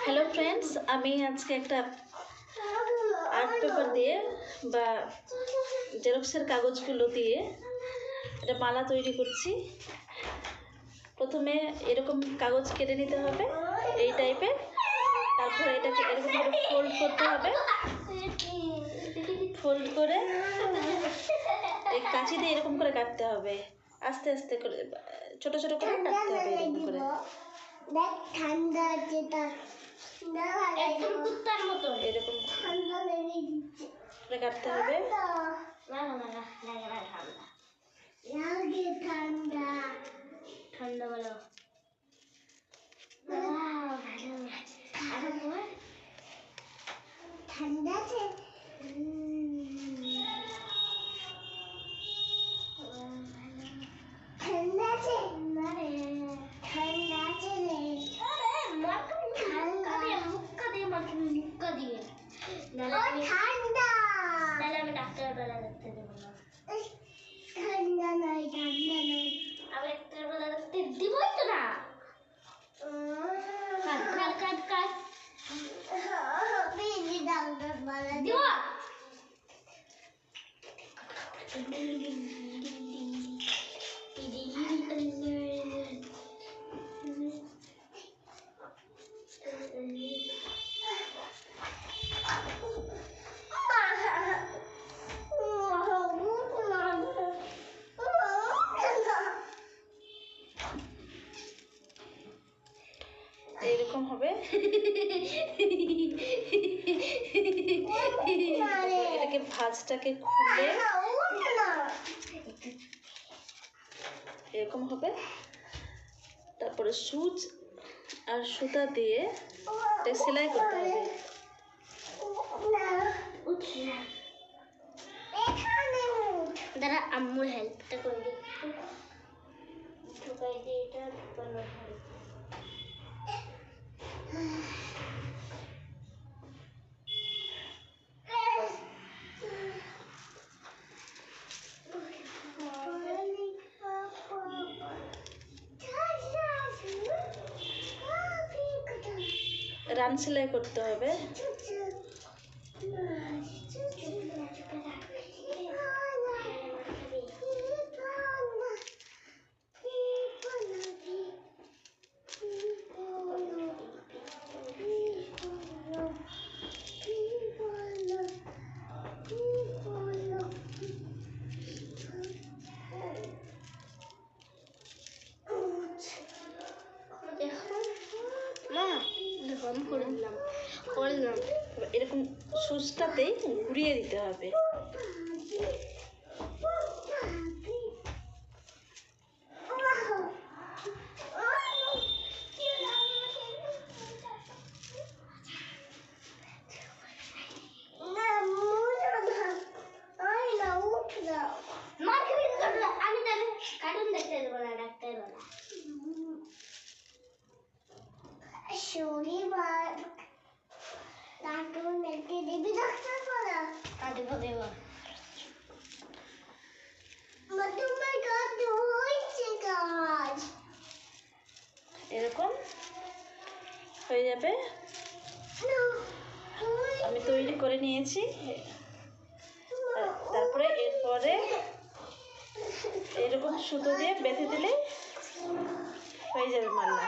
Hello friends, আমি আজকে একটা আর্ট পেপার দিয়ে বা জেরক্সের কাগজগুলো দিয়ে একটা মালা তৈরি করছি। প্রথমে এরকম কাগজ কেটে নিতে হবে এই টাইপের, তারপরে এটাকে এরকম করে ফোল্ড করতে হবে। ফোল্ড করে এই কাঁচি দিয়ে এরকম করে কাটতে হবে, আস্তে আস্তে করে ছোট ছোট করে কাটতে হবে। এরকম করে ঠান্ডা যেটা একদম কুত্তার মতো এরকম ঠান্ডা লেগে দিচ্ছে করে কাটতে হবে। ঠান্ডা ঠান্ডা বলো ঠান্ডা আছে। ঠান্ডা আছে না রে, ঠান্ডা আছে রে। মুক্কা দিয়ে মুক্কা দিয়ে ঠান্ডা। তাহলে আমি ডাক্তার বেলা দেখতে দেবো না। ঠান্ডা নাই, ঠান্ডা নাই, আমি ডাক্তার বেলা দেখতে দিবই তো না। কাট কাট কাট ডাক্তার বেলা দিব। এরকম হবে। এটাকে ভাঁজটাকে খুলে এরকম হবে। তারপরে সুচ আর সুতা দিয়ে এটা সেলাই করতে হবে। দাঁড়া, আম্মুর হেল্পটা করে দিই। ঢুকাই দিয়ে এটা ঢুকানোর হেল্প। রান সেলাই করতে হবে। এরকম সুচটাতেই ঘুরিয়ে দিতে হবে। কার্টুন দেখতে দেবো না, ডাক্তার বলা শনিবার কার্টুন দেখতে দেবি, ডাক্তার বলা দেবো দেবো। তোমার কাজ হয়েছে, কাজ এরকম হয়ে যাবে। আমি তৈরি করে নিয়েছি। তারপরে এরপরে এরকম সুতো দিয়ে বেঁধে দিলে হয়ে যাবে মালা।